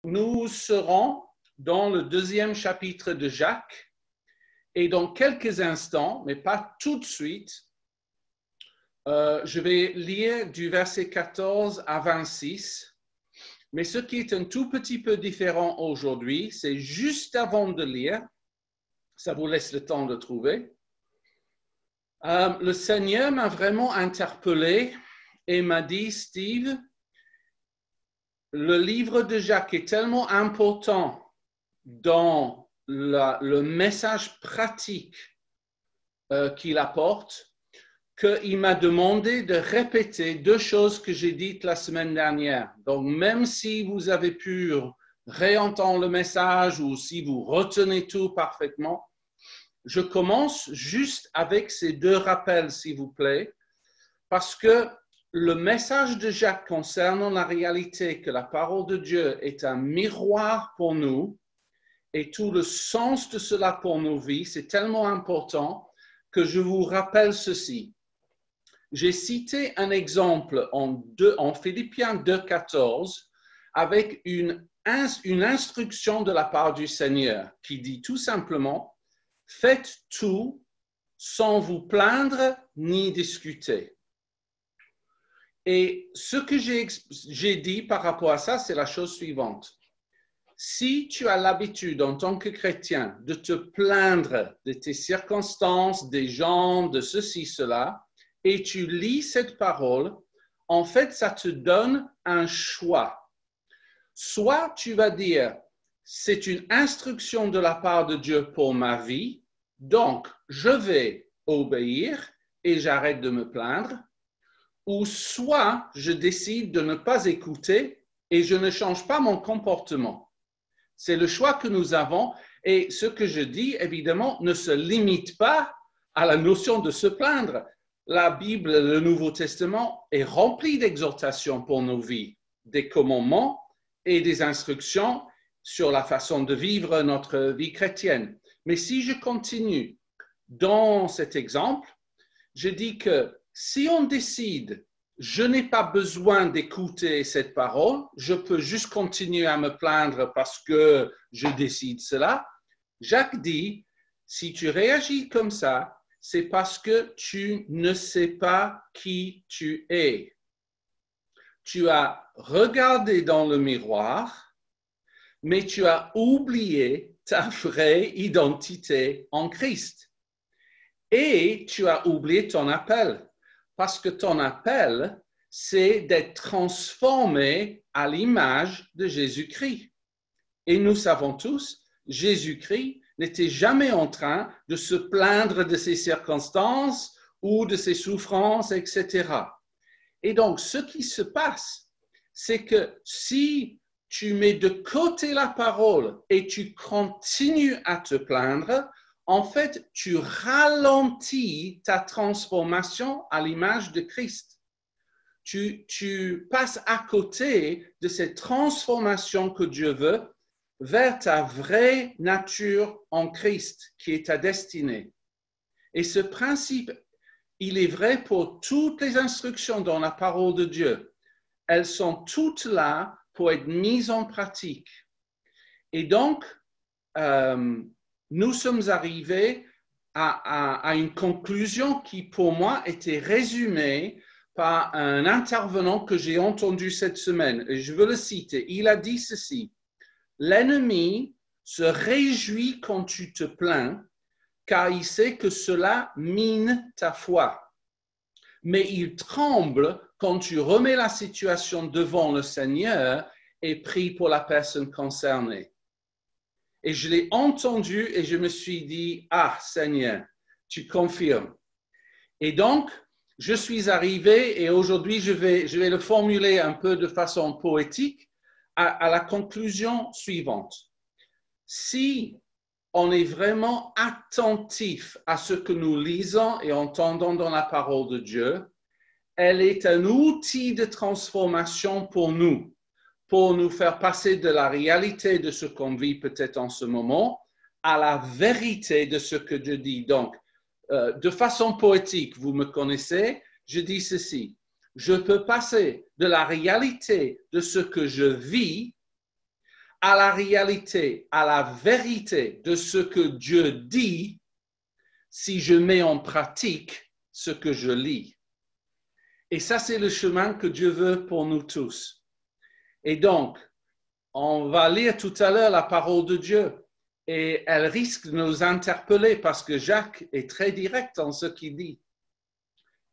Nous serons dans le deuxième chapitre de Jacques et dans quelques instants, mais pas tout de suite, je vais lire du verset 14 à 26. Mais ce qui est un tout petit peu différent aujourd'hui, c'est juste avant de lire, ça vous laisse le temps de trouver. Le Seigneur m'a vraiment interpellé et m'a dit, Steve, le livre de Jacques est tellement important dans le message pratique qu'il apporte qu'il m'a demandé de répéter deux choses que j'ai dites la semaine dernière. Donc, même si vous avez pu réentendre le message ou si vous retenez tout parfaitement, je commence juste avec ces deux rappels, s'il vous plaît, parce que le message de Jacques concernant la réalité que la parole de Dieu est un miroir pour nous et tout le sens de cela pour nos vies, c'est tellement important que je vous rappelle ceci. J'ai cité un exemple en Philippiens 2,14 avec une instruction de la part du Seigneur qui dit tout simplement « Faites tout sans vous plaindre ni discuter ». Et ce que j'ai dit par rapport à ça, c'est la chose suivante. Si tu as l'habitude en tant que chrétien de te plaindre de tes circonstances, des gens, de ceci, cela, et tu lis cette parole, en fait, ça te donne un choix. Soit tu vas dire, c'est une instruction de la part de Dieu pour ma vie, donc je vais obéir et j'arrête de me plaindre, ou soit je décide de ne pas écouter et je ne change pas mon comportement. C'est le choix que nous avons et ce que je dis, évidemment, ne se limite pas à la notion de se plaindre. La Bible, le Nouveau Testament, est rempli d'exhortations pour nos vies, des commandements et des instructions sur la façon de vivre notre vie chrétienne. Mais si je continue dans cet exemple, je dis que si on décide je n'ai pas besoin d'écouter cette parole, je peux juste continuer à me plaindre parce que je décide cela. Jacques dit, si tu réagis comme ça, c'est parce que tu ne sais pas qui tu es. Tu as regardé dans le miroir, mais tu as oublié ta vraie identité en Christ. Et tu as oublié ton appel. Parce que ton appel, c'est d'être transformé à l'image de Jésus-Christ. Et nous savons tous, Jésus-Christ n'était jamais en train de se plaindre de ses circonstances ou de ses souffrances, etc. Et donc, ce qui se passe, c'est que si tu mets de côté la parole et tu continues à te plaindre, en fait, tu ralentis ta transformation à l'image de Christ. Tu passes à côté de cette transformation que Dieu veut vers ta vraie nature en Christ, qui est ta destinée. Et ce principe, il est vrai pour toutes les instructions dans la parole de Dieu. Elles sont toutes là pour être mises en pratique. Et donc, nous sommes arrivés à une conclusion qui, pour moi, était résumée par un intervenant que j'ai entendu cette semaine. Et je veux le citer. Il a dit ceci. L'ennemi se réjouit quand tu te plains, car il sait que cela mine ta foi. Mais il tremble quand tu remets la situation devant le Seigneur et prie pour la personne concernée. Et je l'ai entendu et je me suis dit, ah Seigneur, tu confirmes. Et donc, je suis arrivé et aujourd'hui, je vais le formuler un peu de façon poétique à la conclusion suivante. Si on est vraiment attentif à ce que nous lisons et entendons dans la parole de Dieu, elle est un outil de transformation pour nous faire passer de la réalité de ce qu'on vit peut-être en ce moment à la vérité de ce que Dieu dit. Donc, de façon poétique, vous me connaissez, je dis ceci. Je peux passer de la réalité de ce que je vis à la réalité, à la vérité de ce que Dieu dit si je mets en pratique ce que je lis. Et ça, c'est le chemin que Dieu veut pour nous tous. Et donc, on va lire tout à l'heure la parole de Dieu et elle risque de nous interpeller parce que Jacques est très direct dans ce qu'il dit.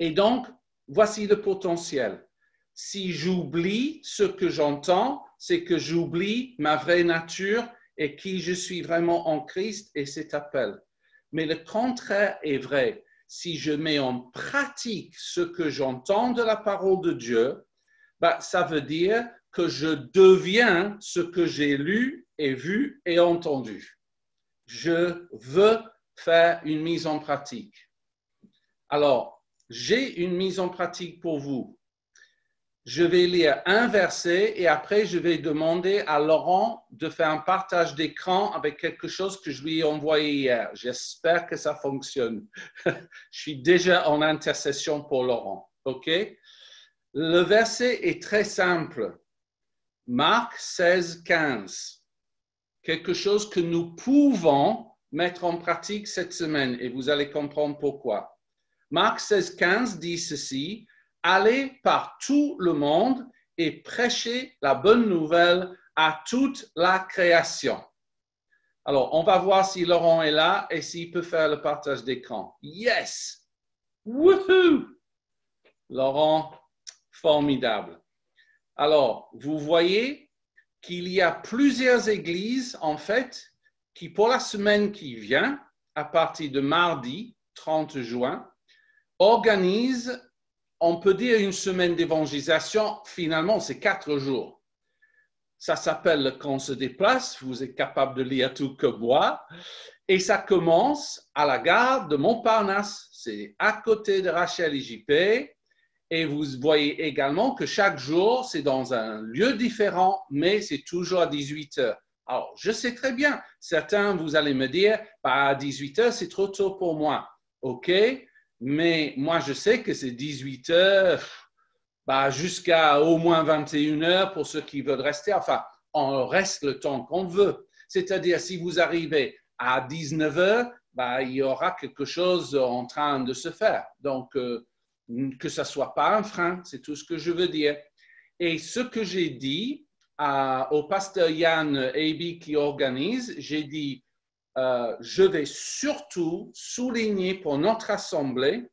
Et donc, voici le potentiel. Si j'oublie ce que j'entends, c'est que j'oublie ma vraie nature et qui je suis vraiment en Christ et cet appel. Mais le contraire est vrai. Si je mets en pratique ce que j'entends de la parole de Dieu, ça veut dire que je deviens ce que j'ai lu et vu et entendu. Je veux faire une mise en pratique. Alors, j'ai une mise en pratique pour vous. Je vais lire un verset et après, je vais demander à Laurent de faire un partage d'écran avec quelque chose que je lui ai envoyé hier. J'espère que ça fonctionne. Je suis déjà en intercession pour Laurent. OK? Le verset est très simple. Marc 16, 15. Quelque chose que nous pouvons mettre en pratique cette semaine et vous allez comprendre pourquoi. Marc 16, 15 dit ceci. Allez par tout le monde et prêchez la bonne nouvelle à toute la création. Alors, on va voir si Laurent est là et s'il peut faire le partage d'écran. Yes! Woohoo! Laurent, formidable. Alors, vous voyez qu'il y a plusieurs églises, en fait, qui pour la semaine qui vient, à partir de mardi 30 juin, organisent, on peut dire, une semaine d'évangélisation. Finalement, c'est 4 jours. Ça s'appelle Quand on se déplace. Vous êtes capable de lire tout comme moi. Et ça commence à la gare de Montparnasse. C'est à côté de Rachel et JP. Et vous voyez également que chaque jour, c'est dans un lieu différent, mais c'est toujours à 18 heures. Alors, je sais très bien, certains, vous allez me dire, à 18 heures, c'est trop tôt pour moi. OK, mais moi, je sais que c'est 18 heures jusqu'à au moins 21 heures pour ceux qui veulent rester. Enfin, on reste le temps qu'on veut. C'est-à-dire, si vous arrivez à 19 heures, il y aura quelque chose en train de se faire. Donc, que ça ne soit pas un frein, c'est tout ce que je veux dire. Et ce que j'ai dit au pasteur Yann Aby qui organise, j'ai dit, je vais surtout souligner pour notre assemblée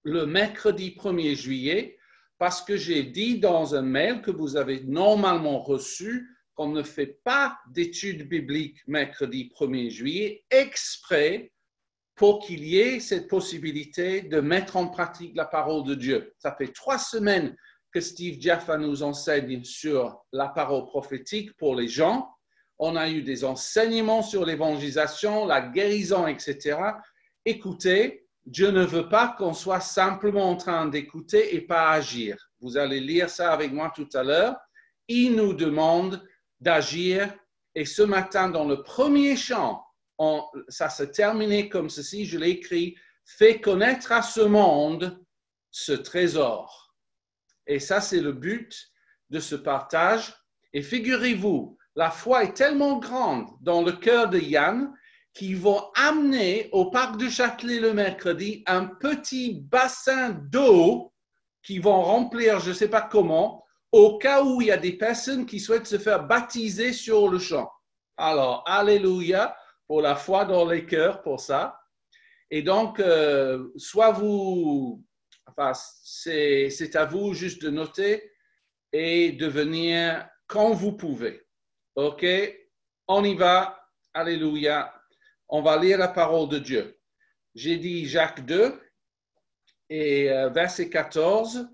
le mercredi 1er juillet, parce que j'ai dit dans un mail que vous avez normalement reçu qu'on ne fait pas d'études bibliques mercredi 1er juillet exprès pour qu'il y ait cette possibilité de mettre en pratique la parole de Dieu. Ça fait 3 semaines que Steve Jaffa nous enseigne sur la parole prophétique pour les gens. On a eu des enseignements sur l'évangélisation, la guérison, etc. Écoutez, Dieu ne veut pas qu'on soit simplement en train d'écouter et pas agir. Vous allez lire ça avec moi tout à l'heure. Il nous demande d'agir. Et ce matin, dans le premier chant, ça s'est terminé comme ceci, je l'ai écrit, fais connaître à ce monde ce trésor. Et ça, c'est le but de ce partage. Et figurez-vous, la foi est tellement grande dans le cœur de Yann qu'ils vont amener au parc du Châtelet le mercredi un petit bassin d'eau qu'ils vont remplir, je ne sais pas comment, au cas où il y a des personnes qui souhaitent se faire baptiser sur le champ. Alors, alléluia pour la foi dans les cœurs, pour ça. Et donc, c'est à vous juste de noter et de venir quand vous pouvez. OK? On y va. Alléluia. On va lire la parole de Dieu. J'ai dit Jacques 2 et verset 14.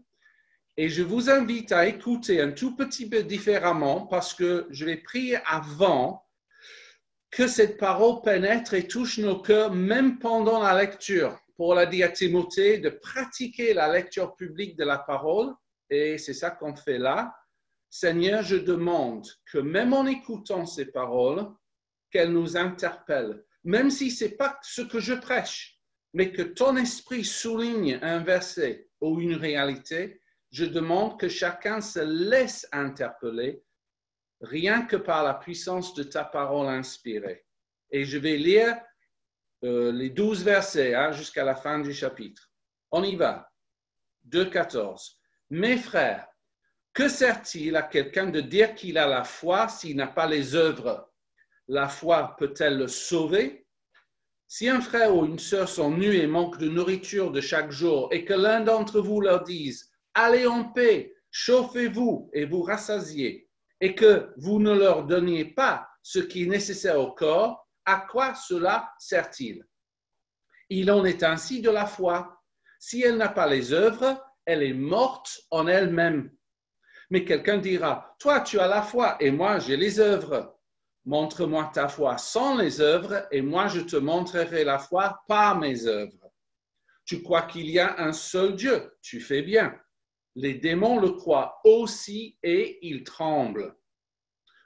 Et je vous invite à écouter un tout petit peu différemment parce que je vais prier avant que cette parole pénètre et touche nos cœurs même pendant la lecture. Pour la dire à Timothée de pratiquer la lecture publique de la parole, et c'est ça qu'on fait là. Seigneur, je demande que même en écoutant ces paroles, qu'elles nous interpellent, même si ce n'est pas ce que je prêche, mais que ton esprit souligne un verset ou une réalité, je demande que chacun se laisse interpeller rien que par la puissance de ta parole inspirée. Et je vais lire les 12 versets jusqu'à la fin du chapitre. On y va. 2,14. Mes frères, que sert-il à quelqu'un de dire qu'il a la foi s'il n'a pas les œuvres? La foi peut-elle le sauver? Si un frère ou une sœur sont nus et manquent de nourriture de chaque jour, et que l'un d'entre vous leur dise « Allez en paix, chauffez-vous et vous rassasiez », et que vous ne leur donniez pas ce qui est nécessaire au corps, à quoi cela sert-il? Il en est ainsi de la foi. Si elle n'a pas les œuvres, elle est morte en elle-même. Mais quelqu'un dira, toi tu as la foi et moi j'ai les œuvres. Montre-moi ta foi sans les œuvres et moi je te montrerai la foi par mes œuvres. Tu crois qu'il y a un seul Dieu, tu fais bien. Les démons le croient aussi et ils tremblent.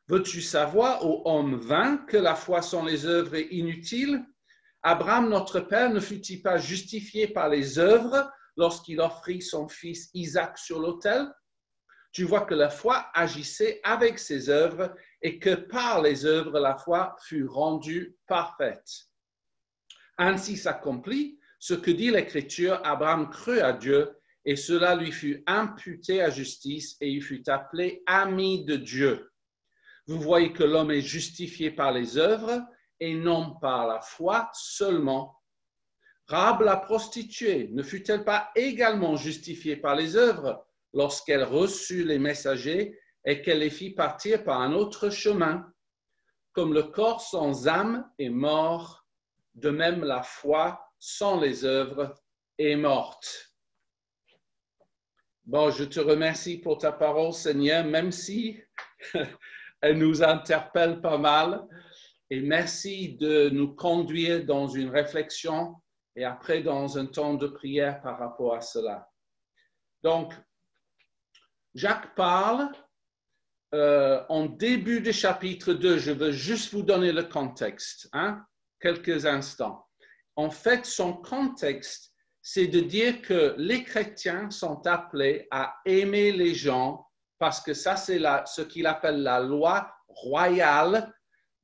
Veux-tu savoir, ô homme vain, que la foi sans les œuvres est inutile? Abraham, notre père, ne fut-il pas justifié par les œuvres lorsqu'il offrit son fils Isaac sur l'autel? Tu vois que la foi agissait avec ses œuvres et que par les œuvres, la foi fut rendue parfaite. Ainsi s'accomplit ce que dit l'Écriture, Abraham crut à Dieu et cela lui fut imputé à justice et il fut appelé ami de Dieu. Vous voyez que l'homme est justifié par les œuvres et non par la foi seulement. Rahab la prostituée, ne fut-elle pas également justifiée par les œuvres lorsqu'elle reçut les messagers et qu'elle les fit partir par un autre chemin? Comme le corps sans âme est mort, de même la foi sans les œuvres est morte. Bon, je te remercie pour ta parole, Seigneur, même si elle nous interpelle pas mal. Et merci de nous conduire dans une réflexion et après dans un temps de prière par rapport à cela. Donc, Jacques parle en début du chapitre 2. Je veux juste vous donner le contexte, quelques instants. En fait, son contexte, c'est de dire que les chrétiens sont appelés à aimer les gens parce que ça, c'est ce qu'il appelle la loi royale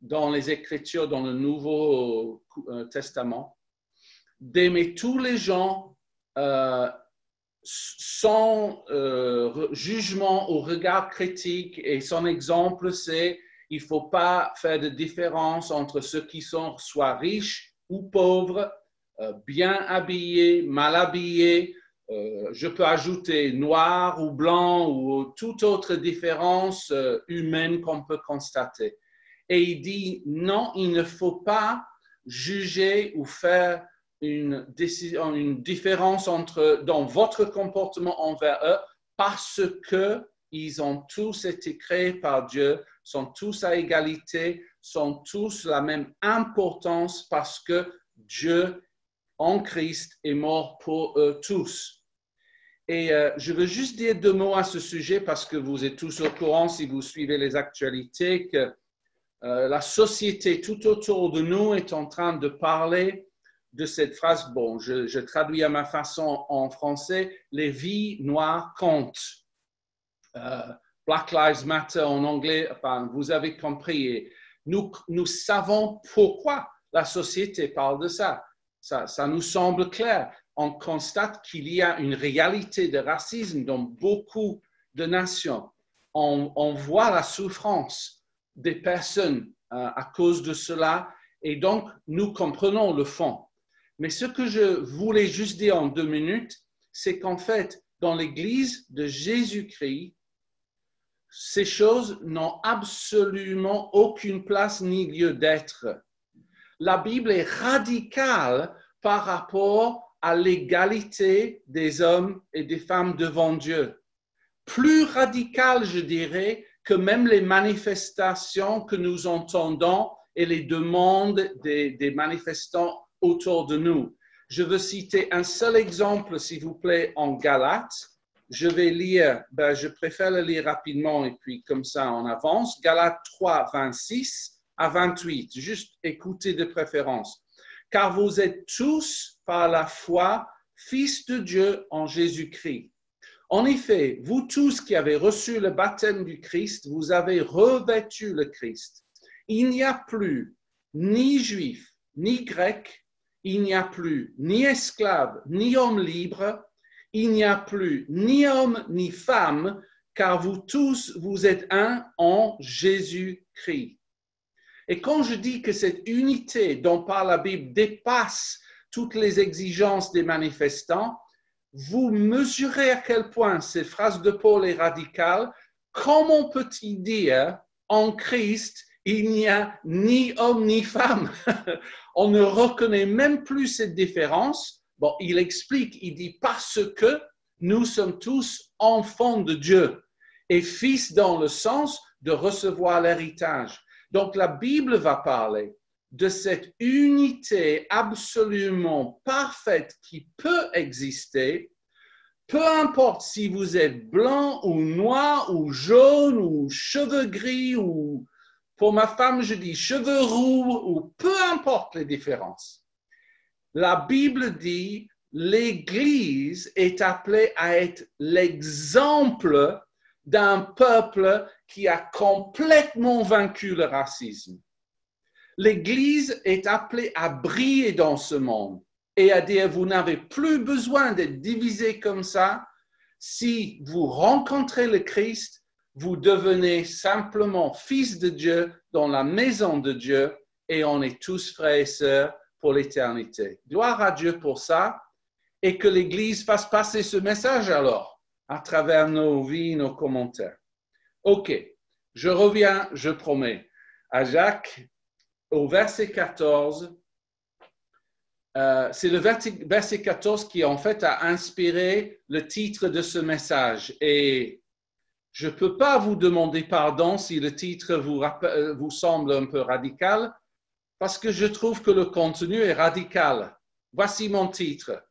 dans les Écritures, dans le Nouveau Testament, d'aimer tous les gens sans jugement ou regard critique. Et son exemple, c'est il ne faut pas faire de différence entre ceux qui sont soit riches ou pauvres, bien habillés, mal habillés. Je peux ajouter noir ou blanc ou toute autre différence humaine qu'on peut constater. Et il dit non, il ne faut pas juger ou faire une différence dans votre comportement envers eux parce qu'ils ont tous été créés par Dieu, sont tous à égalité, sont tous la même importance parce que Dieu en Christ est mort pour eux tous. Et je veux juste dire 2 mots à ce sujet parce que vous êtes tous au courant si vous suivez les actualités que la société tout autour de nous est en train de parler de cette phrase, bon, je traduis à ma façon en français, les vies noires comptent. Black Lives Matter en anglais, enfin, vous avez compris. Et nous savons pourquoi la société parle de ça. Ça nous semble clair. On constate qu'il y a une réalité de racisme dans beaucoup de nations. On voit la souffrance des personnes à cause de cela et donc nous comprenons le fond. Mais ce que je voulais juste dire en 2 minutes, c'est qu'en fait, dans l'Église de Jésus-Christ, ces choses n'ont absolument aucune place ni lieu d'être. La Bible est radicale par rapport à l'égalité des hommes et des femmes devant Dieu. Plus radicale, je dirais, que même les manifestations que nous entendons et les demandes des manifestants autour de nous. Je veux citer un seul exemple, s'il vous plaît, en Galates. Je vais lire, je préfère le lire rapidement et puis comme ça on avance. Galates 3, 26 à 28, juste écoutez de préférence. Car vous êtes tous par la foi fils de Dieu en Jésus-Christ. En effet, vous tous qui avez reçu le baptême du Christ, vous avez revêtu le Christ. Il n'y a plus ni juif, ni grec, il n'y a plus ni esclave, ni homme libre, il n'y a plus ni homme, ni femme, car vous tous, vous êtes un en Jésus-Christ. Et quand je dis que cette unité dont parle la Bible dépasse toutes les exigences des manifestants, vous mesurez à quel point cette phrase de Paul est radicale. Comment peut-il dire en Christ, il n'y a ni homme ni femme? On ne reconnaît même plus cette différence. Bon, il explique, il dit parce que nous sommes tous enfants de Dieu et fils dans le sens de recevoir l'héritage. Donc la Bible va parler de cette unité absolument parfaite qui peut exister, peu importe si vous êtes blanc ou noir ou jaune ou cheveux gris ou, pour ma femme, je dis cheveux roux ou peu importe les différences. La Bible dit l'Église est appelée à être l'exemple d'un peuple qui a complètement vaincu le racisme. L'Église est appelée à briller dans ce monde et à dire, vous n'avez plus besoin d'être divisé comme ça. Si vous rencontrez le Christ, vous devenez simplement fils de Dieu dans la maison de Dieu et on est tous frères et sœurs pour l'éternité. Gloire à Dieu pour ça et que l'Église fasse passer ce message alors à travers nos vies, nos commentaires. OK, je reviens, je promets, à Jacques. Au verset 14, c'est le verset 14 qui en fait a inspiré le titre de ce message. Et je ne peux pas vous demander pardon si le titre vous semble un peu radical, parce que je trouve que le contenu est radical. Voici mon titre.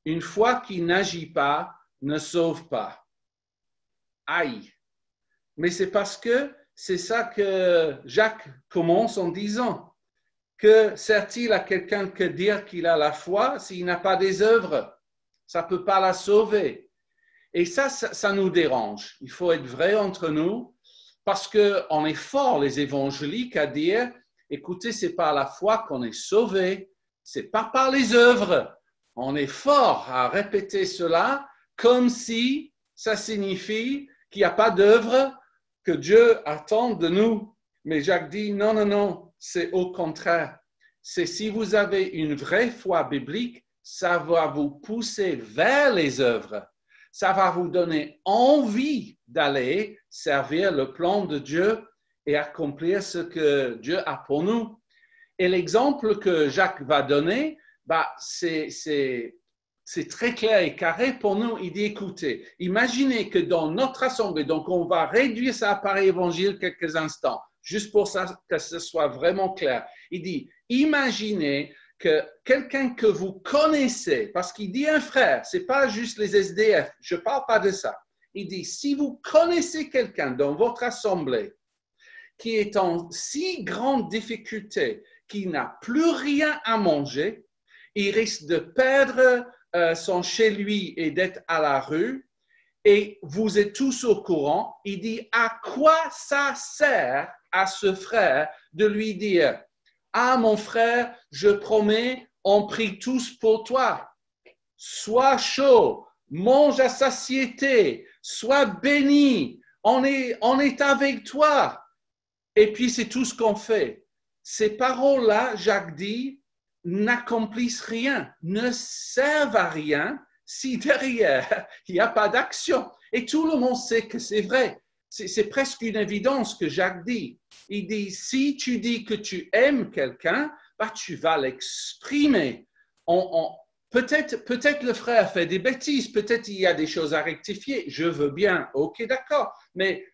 Une foi qui n'agit pas ne sauve pas. Aïe! Mais c'est parce que c'est ça que Jacques commence en disant. Que sert-il à quelqu'un que dire qu'il a la foi s'il n'a pas des œuvres? Ça ne peut pas la sauver. Et ça nous dérange. Il faut être vrai entre nous parce qu'on est fort, les évangéliques, à dire, écoutez, c'est par la foi qu'on est sauvé, c'est pas par les œuvres. On est fort à répéter cela comme si ça signifie qu'il n'y a pas d'œuvre que Dieu attend de nous. Mais Jacques dit, non, non, non, c'est au contraire. C'est si vous avez une vraie foi biblique, ça va vous pousser vers les œuvres. Ça va vous donner envie d'aller servir le plan de Dieu et accomplir ce que Dieu a pour nous. Et l'exemple que Jacques va donner, c'est très clair et carré pour nous. Il dit, écoutez, imaginez que dans notre assemblée, donc on va réduire ça par évangile quelques instants, juste pour ça, que ce soit vraiment clair. Il dit, imaginez que quelqu'un que vous connaissez, parce qu'il dit un frère, ce n'est pas juste les SDF, je ne parle pas de ça. Il dit, si vous connaissez quelqu'un dans votre assemblée qui est en si grande difficulté, qui n'a plus rien à manger, il risque de perdre son chez lui et d'être à la rue, et vous êtes tous au courant, il dit, à quoi ça sert à ce frère de lui dire, ah mon frère, je promets, on prie tous pour toi, sois chaud, mange à satiété, sois béni, on est avec toi. Et puis c'est tout ce qu'on fait. Ces paroles-là, Jacques dit, n'accomplissent rien, ne servent à rien si derrière, il n'y a pas d'action. Et tout le monde sait que c'est vrai. C'est presque une évidence que Jacques dit. Il dit, si tu dis que tu aimes quelqu'un, tu vas l'exprimer. Peut-être le frère fait des bêtises, peut-être il y a des choses à rectifier. Je veux bien, ok, d'accord. Mais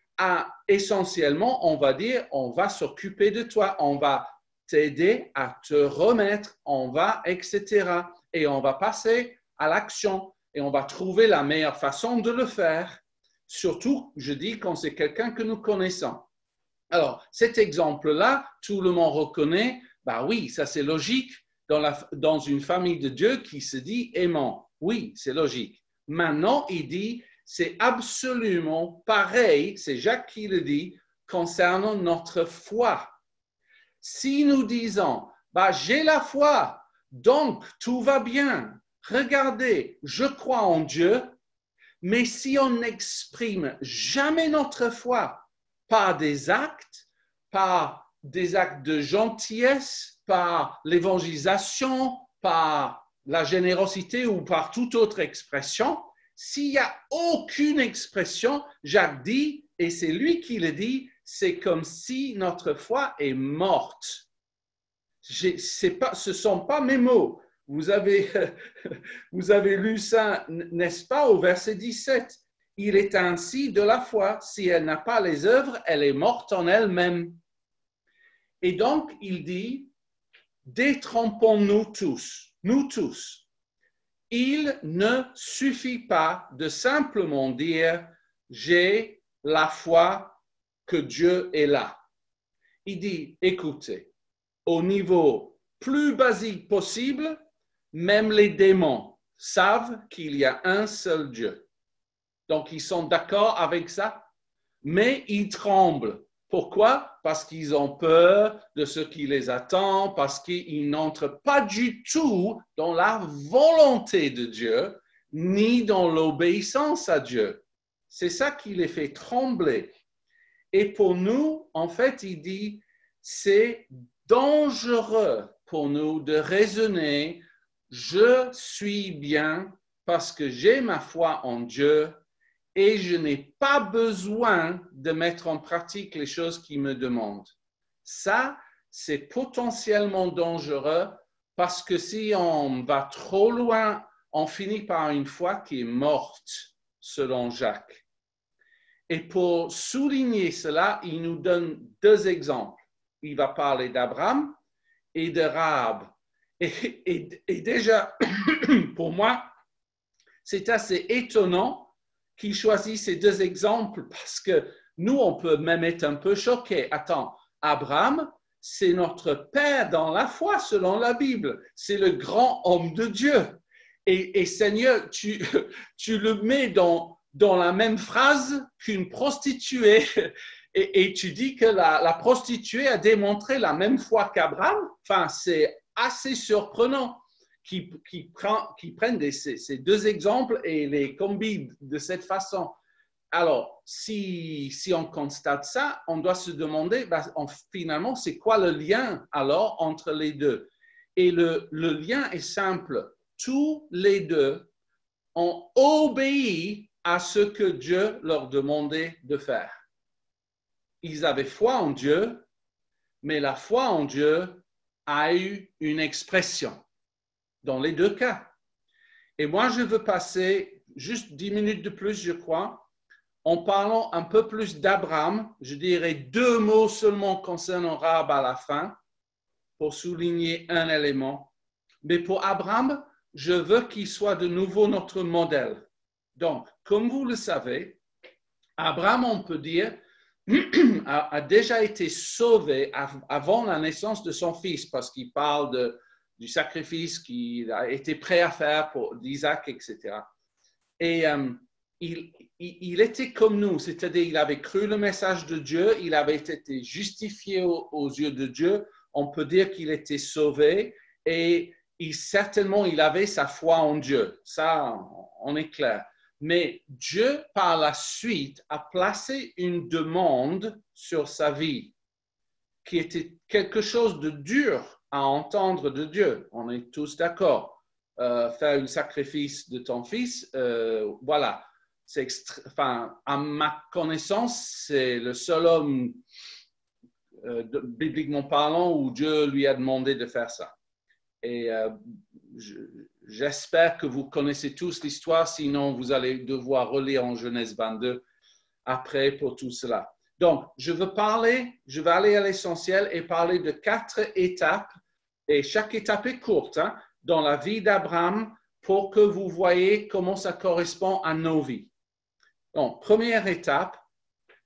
essentiellement, on va dire, on va s'occuper de toi, on va t'aider à te remettre, etc. Et on va passer à l'action et on va trouver la meilleure façon de le faire. Surtout, je dis, quand c'est quelqu'un que nous connaissons. Alors, cet exemple-là, tout le monde reconnaît, oui, ça c'est logique dans une famille de Dieu qui se dit aimant. Oui, c'est logique. Maintenant, il dit, c'est absolument pareil, c'est Jacques qui le dit, concernant notre foi. Si nous disons, bah, j'ai la foi, donc tout va bien, regardez, je crois en Dieu, mais si on n'exprime jamais notre foi par des actes, par des actes de gentillesse, par l'évangélisation, par la générosité ou par toute autre expression, s'il n'y a aucune expression, Jacques dit, et c'est lui qui le dit, c'est comme si notre foi est morte. Ce ne sont pas mes mots. Vous avez lu ça, n'est-ce pas, au verset 17. Il est ainsi de la foi. Si elle n'a pas les œuvres, elle est morte en elle-même. Et donc, il dit, détrompons-nous tous, nous tous. Il ne suffit pas de simplement dire, j'ai la foi que Dieu est là. Il dit, écoutez, au niveau plus basique possible, même les démons savent qu'il y a un seul Dieu. Donc, ils sont d'accord avec ça, mais ils tremblent. Pourquoi? Parce qu'ils ont peur de ce qui les attend, parce qu'ils n'entrent pas du tout dans la volonté de Dieu, ni dans l'obéissance à Dieu. C'est ça qui les fait trembler. Et pour nous, en fait, il dit, c'est dangereux pour nous de raisonner, je suis bien parce que j'ai ma foi en Dieu et je n'ai pas besoin de mettre en pratique les choses qu'il me demande. Ça, c'est potentiellement dangereux parce que si on va trop loin, on finit par une foi qui est morte, selon Jacques. Et pour souligner cela, il nous donne deux exemples. Il va parler d'Abraham et de Rahab. Et déjà, pour moi, c'est assez étonnant qu'il choisisse ces deux exemples parce que nous, on peut même être un peu choqués. Attends, Abraham, c'est notre père dans la foi selon la Bible. C'est le grand homme de Dieu. Et Seigneur, tu le mets dans la même phrase qu'une prostituée et tu dis que la prostituée a démontré la même foi qu'Abraham. Enfin, c'est assez surprenant qu'ils prennent ces deux exemples et les combinent de cette façon. Alors, si on constate ça, on doit se demander, finalement, c'est quoi le lien alors entre les deux? Et le lien est simple. Tous les deux ont obéi à ce que Dieu leur demandait de faire. Ils avaient foi en Dieu, mais la foi en Dieu a eu une expression dans les deux cas. Et moi, je veux passer juste 10 minutes de plus, je crois, en parlant un peu plus d'Abraham. Je dirais deux mots seulement concernant Rahab à la fin pour souligner un élément. Mais pour Abraham, je veux qu'il soit de nouveau notre modèle. Donc, comme vous le savez, Abraham, on peut dire, a déjà été sauvé avant la naissance de son fils, parce qu'il parle du sacrifice qu'il a été prêt à faire pour Isaac, etc. Et il était comme nous, c'est-à-dire il avait cru le message de Dieu, il avait été justifié aux yeux de Dieu, on peut dire qu'il était sauvé et certainement il avait sa foi en Dieu, ça on est clair. Mais Dieu, par la suite, a placé une demande sur sa vie qui était quelque chose de dur à entendre de Dieu. On est tous d'accord. Faire un sacrifice de ton fils, voilà. À ma connaissance, c'est le seul homme, bibliquement parlant, où Dieu lui a demandé de faire ça. Et j'espère que vous connaissez tous l'histoire, sinon vous allez devoir relire en Genèse 22 après pour tout cela. Donc, je vais aller à l'essentiel et parler de 4 étapes, et chaque étape est courte, dans la vie d'Abraham pour que vous voyez comment ça correspond à nos vies. Donc, première étape,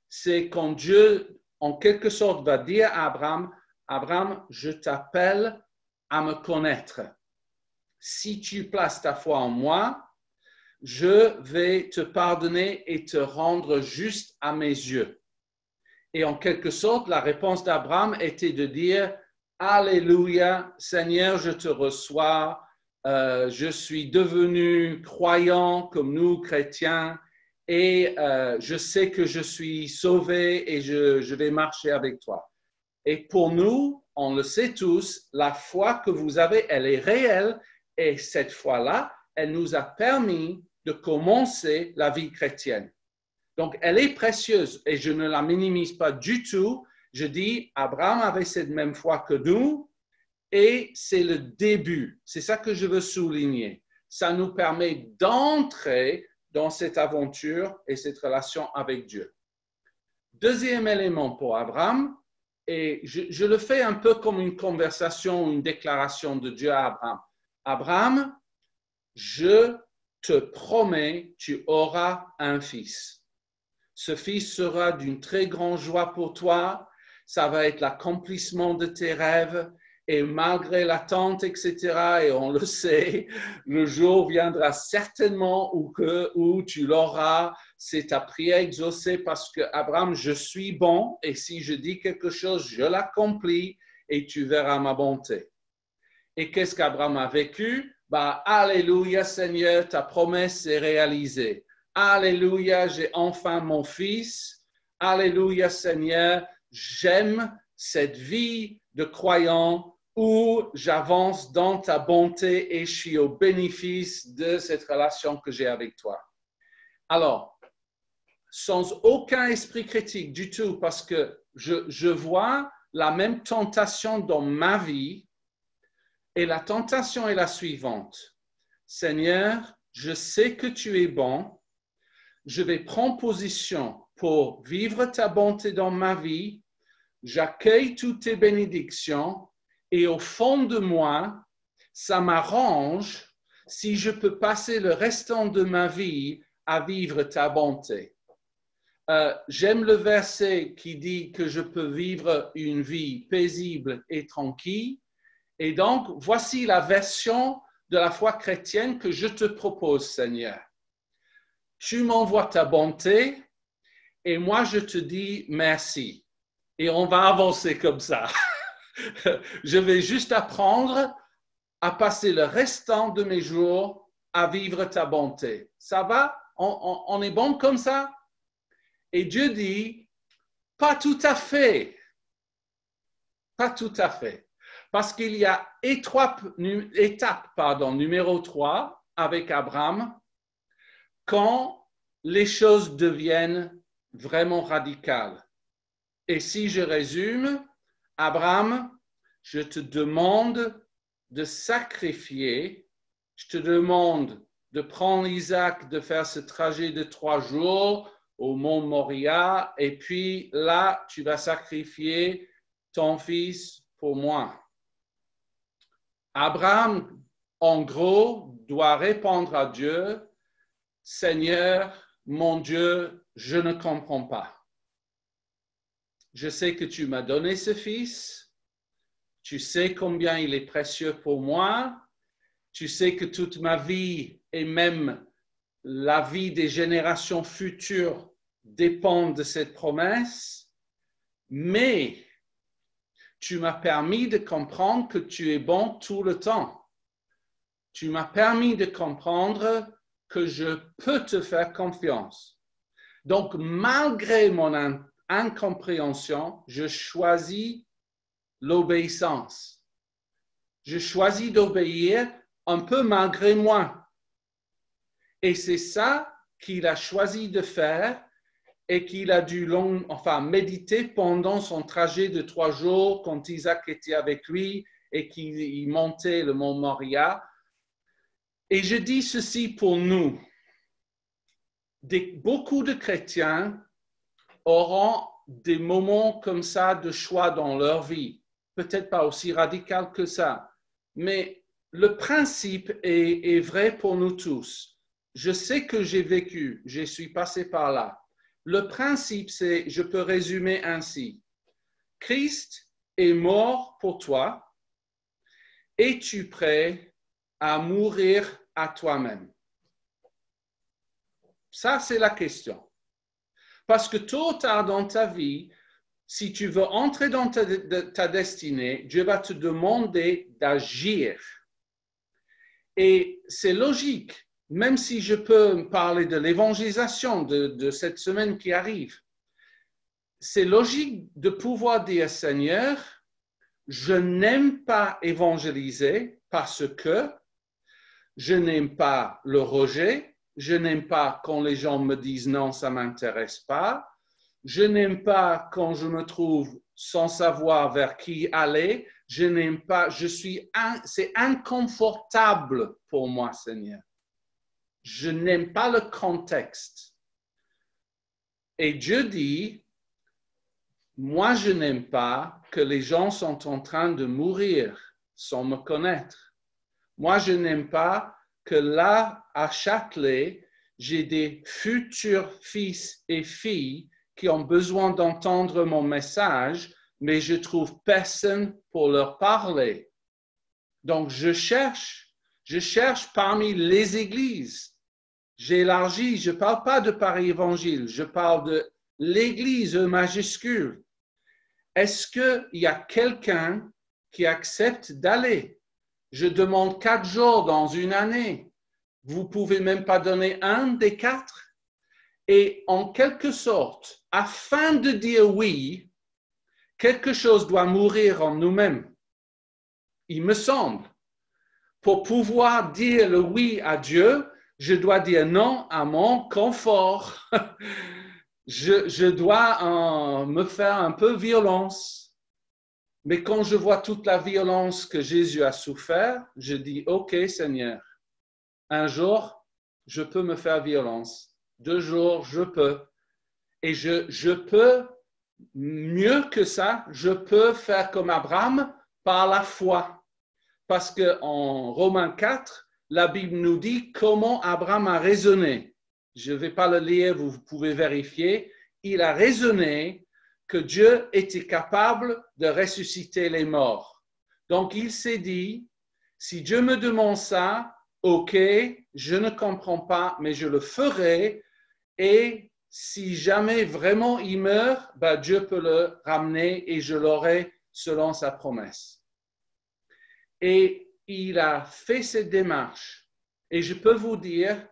c'est quand Dieu, en quelque sorte, va dire à Abraham, Abraham, je t'appelle à me connaître. Si tu places ta foi en moi, je vais te pardonner et te rendre juste à mes yeux. Et en quelque sorte, la réponse d'Abraham était de dire, Alléluia, Seigneur, je te reçois, je suis devenu croyant comme nous, chrétiens, et je sais que je suis sauvé et je vais marcher avec toi. Et pour nous, on le sait tous, la foi que vous avez, elle est réelle, et cette foi-là, elle nous a permis de commencer la vie chrétienne. Donc, elle est précieuse et je ne la minimise pas du tout. Je dis, Abraham avait cette même foi que nous et c'est le début. C'est ça que je veux souligner. Ça nous permet d'entrer dans cette aventure et cette relation avec Dieu. Deuxième élément pour Abraham, et je le fais un peu comme une conversation, une déclaration de Dieu à Abraham. Abraham, je te promets, tu auras un fils. Ce fils sera d'une très grande joie pour toi. Ça va être l'accomplissement de tes rêves. Et malgré l'attente, etc., et on le sait, le jour viendra certainement où tu l'auras. C'est ta prière exaucée parce que, Abraham, je suis bon et si je dis quelque chose, je l'accomplis et tu verras ma bonté. Et qu'est-ce qu'Abraham a vécu? Alléluia, Seigneur, ta promesse est réalisée. Alléluia, j'ai enfin mon fils. Alléluia, Seigneur, j'aime cette vie de croyant où j'avance dans ta bonté et je suis au bénéfice de cette relation que j'ai avec toi. Alors, sans aucun esprit critique du tout, parce que je vois la même tentation dans ma vie. Et la tentation est la suivante. Seigneur, je sais que tu es bon. Je vais prendre position pour vivre ta bonté dans ma vie. J'accueille toutes tes bénédictions et au fond de moi, ça m'arrange si je peux passer le restant de ma vie à vivre ta bonté. J'aime le verset qui dit que je peux vivre une vie paisible et tranquille. Et donc, voici la version de la foi chrétienne que je te propose, Seigneur. Tu m'envoies ta bonté et moi, je te dis merci. Et on va avancer comme ça. Je vais juste apprendre à passer le restant de mes jours à vivre ta bonté. Ça va? On est bon comme ça? Et Dieu dit, pas tout à fait. Pas tout à fait. Parce qu'il y a étape numéro 3 avec Abraham, quand les choses deviennent vraiment radicales. Et si je résume, Abraham, je te demande de sacrifier, je te demande de prendre Isaac, de faire ce trajet de 3 jours au mont Moria, et puis là, tu vas sacrifier ton fils pour moi. Abraham, en gros, doit répondre à Dieu, Seigneur, mon Dieu, je ne comprends pas. Je sais que tu m'as donné ce fils. Tu sais combien il est précieux pour moi. Tu sais que toute ma vie et même la vie des générations futures dépendent de cette promesse. Mais tu m'as permis de comprendre que tu es bon tout le temps. Tu m'as permis de comprendre que je peux te faire confiance. Donc, malgré mon incompréhension, je choisis l'obéissance. Je choisis d'obéir un peu malgré moi. Et c'est ça qu'il a choisi de faire et qu'il a dû méditer pendant son trajet de 3 jours quand Isaac était avec lui et qu'il montait le mont Moria. Et je dis ceci pour nous. Beaucoup de chrétiens auront des moments comme ça de choix dans leur vie. Peut-être pas aussi radical que ça, mais le principe est vrai pour nous tous. Je sais que j'ai vécu, je suis passé par là. Le principe, c'est, je peux résumer ainsi. Christ est mort pour toi. Es-tu prêt à mourir à toi-même? Ça, c'est la question. Parce que tôt ou tard dans ta vie, si tu veux entrer dans ta destinée, Dieu va te demander d'agir. Et c'est logique, même si je peux parler de l'évangélisation de cette semaine qui arrive. C'est logique de pouvoir dire, Seigneur, je n'aime pas évangéliser parce que je n'aime pas le rejet, je n'aime pas quand les gens me disent non, ça ne m'intéresse pas, je n'aime pas quand je me trouve sans savoir vers qui aller, je n'aime pas, c'est inconfortable pour moi, Seigneur. Je n'aime pas le contexte. Et Dieu dit, moi, je n'aime pas que les gens sont en train de mourir sans me connaître. Moi, je n'aime pas que là, à Châtelet, j'ai des futurs fils et filles qui ont besoin d'entendre mon message, mais je trouve personne pour leur parler. Donc, je cherche parmi les églises. J'élargis, je ne parle pas de Paris Évangile, je parle de l'église majuscule. Est-ce qu'il y a quelqu'un qui accepte d'aller? Je demande 4 jours dans une année. Vous ne pouvez même pas donner un des 4. Et en quelque sorte, afin de dire oui, quelque chose doit mourir en nous-mêmes. Il me semble. Pour pouvoir dire le oui à Dieu, je dois dire non à mon confort. Je dois me faire un peu violence. Mais quand je vois toute la violence que Jésus a souffert, je dis, OK, Seigneur, un jour, je peux me faire violence. 2 jours, je peux. Et je peux, mieux que ça, je peux faire comme Abraham par la foi. Parce qu'en Romains 4, la Bible nous dit comment Abraham a raisonné. Je ne vais pas le lire, vous pouvez vérifier. Il a raisonné que Dieu était capable de ressusciter les morts. Donc, il s'est dit, si Dieu me demande ça, OK, je ne comprends pas, mais je le ferai. Et si jamais vraiment il meurt, ben Dieu peut le ramener et je l'aurai selon sa promesse. Et il a fait cette démarche. Et je peux vous dire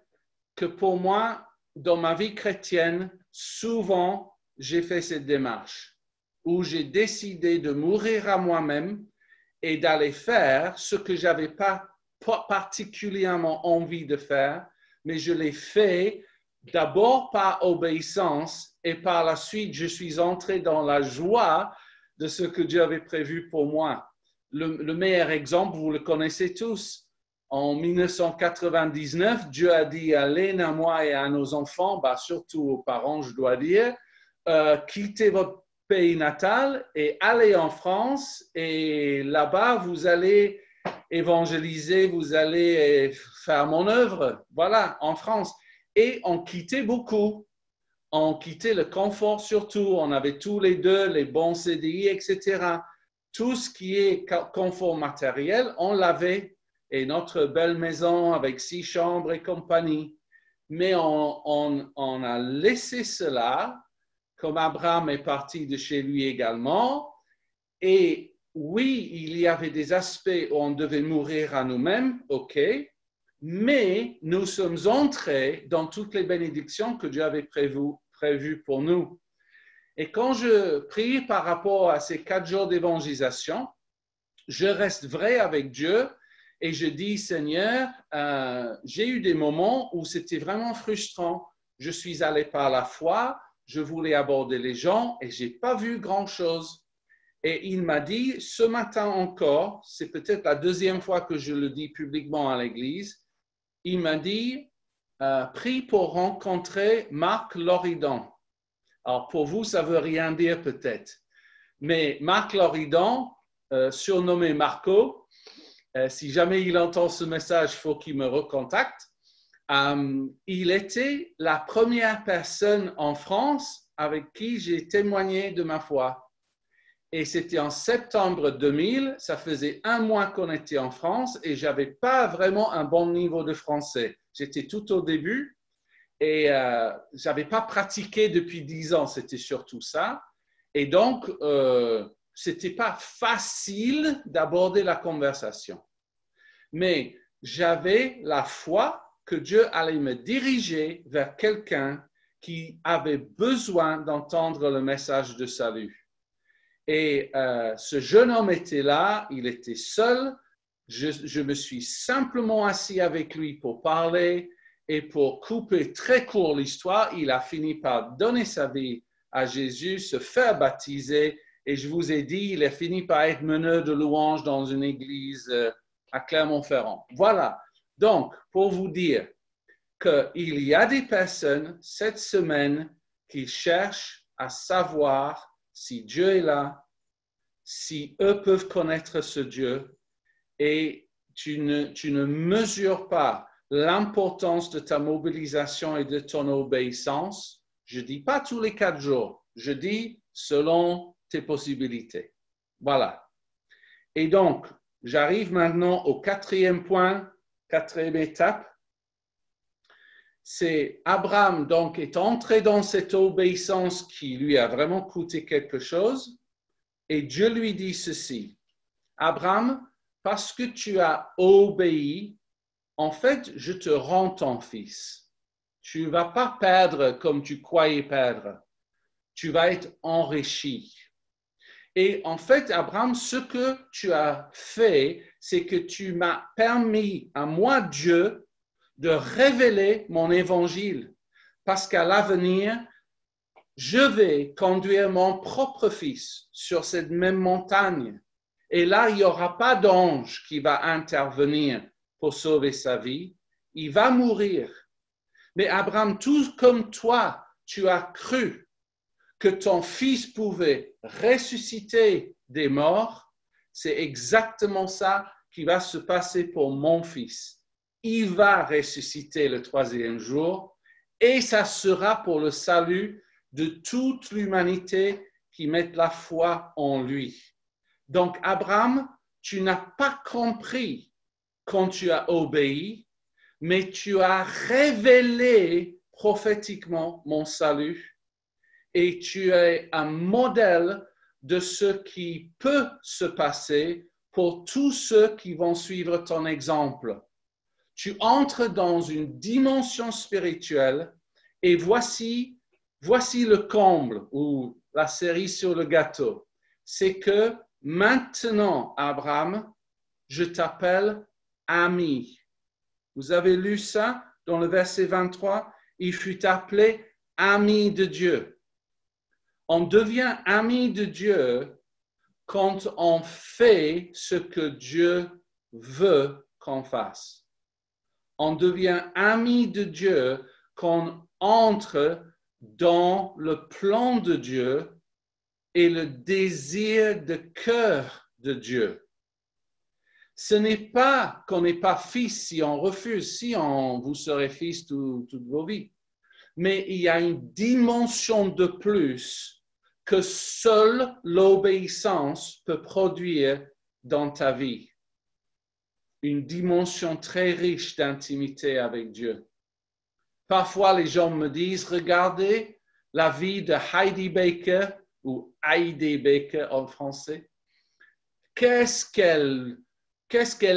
que pour moi, dans ma vie chrétienne, souvent, j'ai fait cette démarche où j'ai décidé de mourir à moi-même et d'aller faire ce que je n'avais pas particulièrement envie de faire, mais je l'ai fait d'abord par obéissance et par la suite, je suis entré dans la joie de ce que Dieu avait prévu pour moi. Le meilleur exemple, vous le connaissez tous. En 1999, Dieu a dit à Léne, à moi et à nos enfants, surtout aux parents, je dois dire, quittez votre pays natal et allez en France et là-bas, vous allez évangéliser, vous allez faire mon œuvre, voilà, en France. Et on quittait beaucoup. On quittait le confort surtout. On avait tous les deux les bons CDI, etc. Tout ce qui est confort matériel, on l'avait. Et notre belle maison avec 6 chambres et compagnie. Mais on a laissé cela, comme Abraham est parti de chez lui également. Et oui, il y avait des aspects où on devait mourir à nous-mêmes, OK, mais nous sommes entrés dans toutes les bénédictions que Dieu avait prévues pour nous. Et quand je prie par rapport à ces 4 jours d'évangélisation, je reste vrai avec Dieu et je dis, Seigneur, j'ai eu des moments où c'était vraiment frustrant. Je suis allé par la foi, je voulais aborder les gens et je n'ai pas vu grand-chose. Et il m'a dit, ce matin encore, c'est peut-être la 2e fois que je le dis publiquement à l'église, il m'a dit, prie pour rencontrer Marc Loridan. Alors, pour vous, ça ne veut rien dire peut-être. Mais Marc Loridan, surnommé Marco, si jamais il entend ce message, il faut qu'il me recontacte. Il était la première personne en France avec qui j'ai témoigné de ma foi. Et c'était en septembre 2000, ça faisait 1 mois qu'on était en France et je n'avais pas vraiment un bon niveau de français. J'étais tout au début Et je n'avais pas pratiqué depuis 10 ans, c'était surtout ça. Et donc, ce n'était pas facile d'aborder la conversation. Mais j'avais la foi que Dieu allait me diriger vers quelqu'un qui avait besoin d'entendre le message de salut. Et ce jeune homme était là, il était seul. Je me suis simplement assis avec lui pour parler et pour couper très court l'histoire, il a fini par donner sa vie à Jésus, se faire baptiser et je vous ai dit, il a fini par être meneur de louanges dans une église à Clermont-Ferrand. Voilà. Donc, pour vous dire qu'il y a des personnes cette semaine qui cherchent à savoir si Dieu est là, si eux peuvent connaître ce Dieu, et tu ne mesures pas l'importance de ta mobilisation et de ton obéissance. Je ne dis pas tous les 4 jours, je dis selon tes possibilités. Voilà. Et donc, j'arrive maintenant au 4e point, 4e étape. C'est Abraham donc est entré dans cette obéissance qui lui a vraiment coûté quelque chose. Et Dieu lui dit ceci, Abraham, parce que tu as obéi, en fait, je te rends ton fils. Tu ne vas pas perdre comme tu croyais perdre. Tu vas être enrichi. Et en fait, Abraham, ce que tu as fait, c'est que tu m'as permis à moi, Dieu, de révéler mon évangile. Parce qu'à l'avenir, je vais conduire mon propre fils sur cette même montagne. Et là, il n'y aura pas d'ange qui va intervenir pour sauver sa vie. Il va mourir. Mais Abraham, tout comme toi, tu as cru que ton fils pouvait ressusciter des morts. C'est exactement ça qui va se passer pour mon fils. Il va ressusciter le 3e jour et ça sera pour le salut de toute l'humanité qui met la foi en lui. Donc, Abraham, tu n'as pas compris quand tu as obéi, mais tu as révélé prophétiquement mon salut et tu es un modèle de ce qui peut se passer pour tous ceux qui vont suivre ton exemple. Tu entres dans une dimension spirituelle et voici le comble ou la cerise sur le gâteau. C'est que maintenant, Abraham, je t'appelle ami. Vous avez lu ça dans le verset 23? Il fut appelé ami de Dieu. On devient ami de Dieu quand on fait ce que Dieu veut qu'on fasse. On devient ami de Dieu quand on entre dans le plan de Dieu et le désir de cœur de Dieu. Ce n'est pas qu'on n'est pas fils si on refuse, si vous serez fils toute vos vies. Mais il y a une dimension de plus que seule l'obéissance peut produire dans ta vie. Une dimension très riche d'intimité avec Dieu. Parfois, les gens me disent, regardez la vie de Heidi Baker, ou Heidi Baker en français. Qu'est-ce qu'elle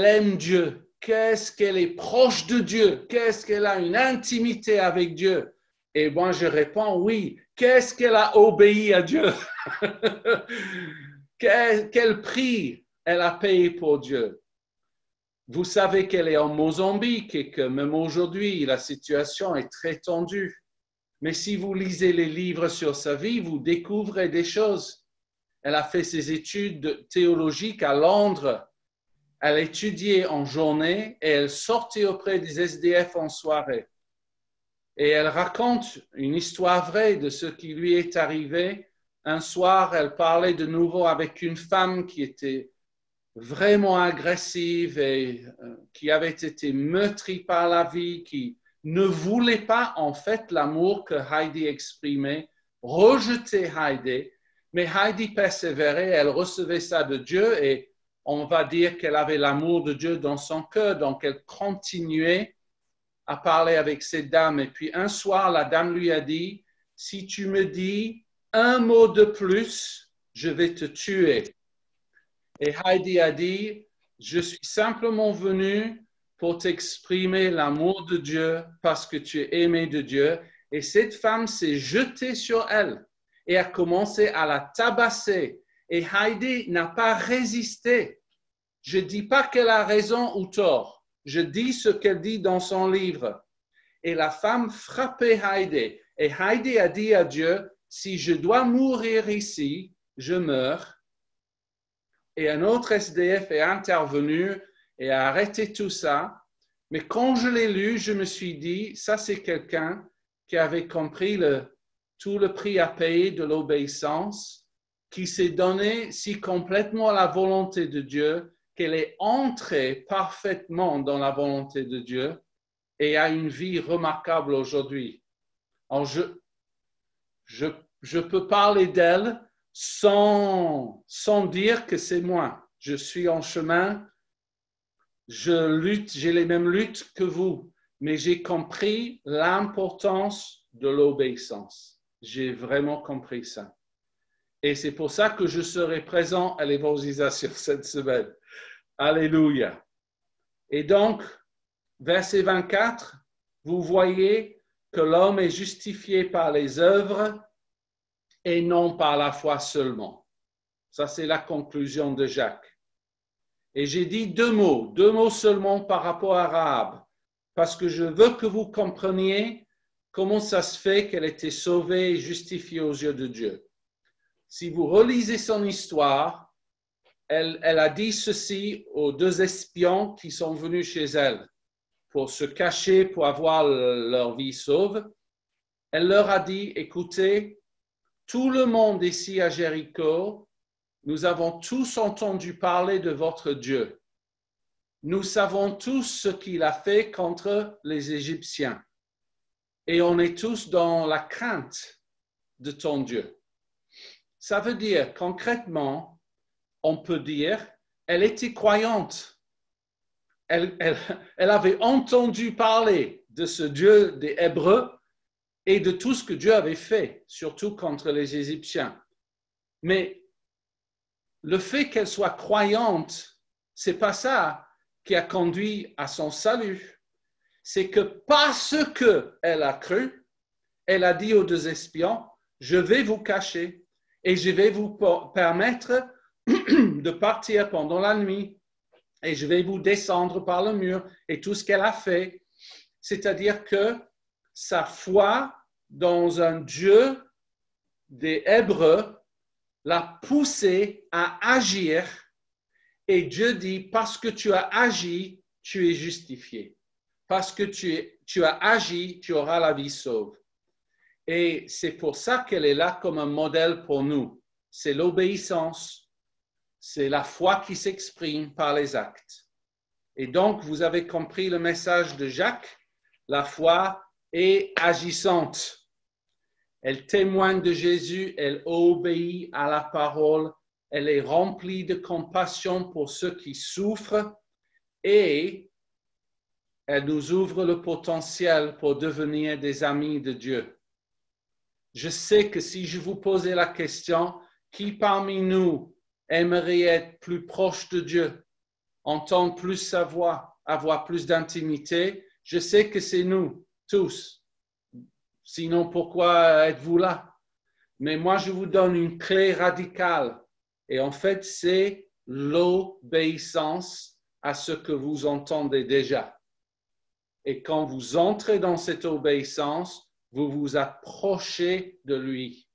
aime Dieu? Qu'est-ce qu'elle est proche de Dieu? Qu'est-ce qu'elle a une intimité avec Dieu? Et moi, je réponds, oui. Qu'est-ce qu'elle a obéi à Dieu? Quel prix elle a payé pour Dieu? Vous savez qu'elle est en Mozambique et que même aujourd'hui, la situation est très tendue. Mais si vous lisez les livres sur sa vie, vous découvrez des choses. Elle a fait ses études théologiques à Londres. Elle étudiait en journée et elle sortait auprès des SDF en soirée. Et elle raconte une histoire vraie de ce qui lui est arrivé. Un soir, elle parlait de nouveau avec une femme qui était vraiment agressive et qui avait été meurtrie par la vie, qui ne voulait pas en fait l'amour que Heidi exprimait, rejetait Heidi, mais Heidi persévérait, elle recevait ça de Dieu et on va dire qu'elle avait l'amour de Dieu dans son cœur, donc elle continuait à parler avec cette dame. Et puis un soir, la dame lui a dit, si tu me dis un mot de plus, je vais te tuer. Et Heidi a dit, je suis simplement venu pour t'exprimer l'amour de Dieu parce que tu es aimé de Dieu. Et cette femme s'est jetée sur elle et a commencé à la tabasser. Et Heidi n'a pas résisté. Je ne dis pas qu'elle a raison ou tort. Je dis ce qu'elle dit dans son livre. Et la femme frappait Heidi. Et Heidi a dit à Dieu, si je dois mourir ici, je meurs. Et un autre SDF est intervenu et a arrêté tout ça. Mais quand je l'ai lu, je me suis dit, ça c'est quelqu'un qui avait compris tout le prix à payer de l'obéissance, qui s'est donné si complètement à la volonté de Dieu, qu'elle est entrée parfaitement dans la volonté de Dieu et a une vie remarquable aujourd'hui. Alors, je peux parler d'elle sans dire que c'est moi. Je suis en chemin, je lutte, j'ai les mêmes luttes que vous, mais j'ai compris l'importance de l'obéissance. J'ai vraiment compris ça. Et c'est pour ça que je serai présent à l'évangélisation cette semaine. Alléluia. Et donc, verset 24, vous voyez que l'homme est justifié par les œuvres et non par la foi seulement. Ça, c'est la conclusion de Jacques. Et j'ai dit deux mots seulement par rapport à Rahab, parce que je veux que vous compreniez comment ça se fait qu'elle était sauvée et justifiée aux yeux de Dieu. Si vous relisez son histoire, elle a dit ceci aux deux espions qui sont venus chez elle pour se cacher, pour avoir leur vie sauve. Elle leur a dit, écoutez, tout le monde ici à Jéricho, nous avons tous entendu parler de votre Dieu. Nous savons tous ce qu'il a fait contre les Égyptiens. Et on est tous dans la crainte de ton Dieu. Ça veut dire, concrètement, on peut dire, elle était croyante. Elle avait entendu parler de ce Dieu des Hébreux et de tout ce que Dieu avait fait, surtout contre les Égyptiens. Mais le fait qu'elle soit croyante, c'est pas ça qui a conduit à son salut. C'est que parce qu'elle a cru, elle a dit aux deux espions, je vais vous cacher et je vais vous permettre de partir pendant la nuit et je vais vous descendre par le mur. Et tout ce qu'elle a fait, c'est-à-dire que sa foi dans un Dieu des Hébreux l'a poussé à agir. Et Dieu dit, parce que tu as agi, tu es justifié. Parce que tu as agi, tu auras la vie sauve. Et c'est pour ça qu'elle est là comme un modèle pour nous. C'est l'obéissance, c'est la foi qui s'exprime par les actes. Et donc, vous avez compris le message de Jacques, la foi est agissante. Elle témoigne de Jésus, elle obéit à la parole, elle est remplie de compassion pour ceux qui souffrent et elle nous ouvre le potentiel pour devenir des amis de Dieu. Je sais que si je vous posais la question, qui parmi nous aimerait être plus proche de Dieu, entendre plus sa voix, avoir plus d'intimité, je sais que c'est nous tous. Sinon, pourquoi êtes-vous là? Mais moi, je vous donne une clé radicale. Et en fait, c'est l'obéissance à ce que vous entendez déjà. Et quand vous entrez dans cette obéissance, vous vous approchez de lui.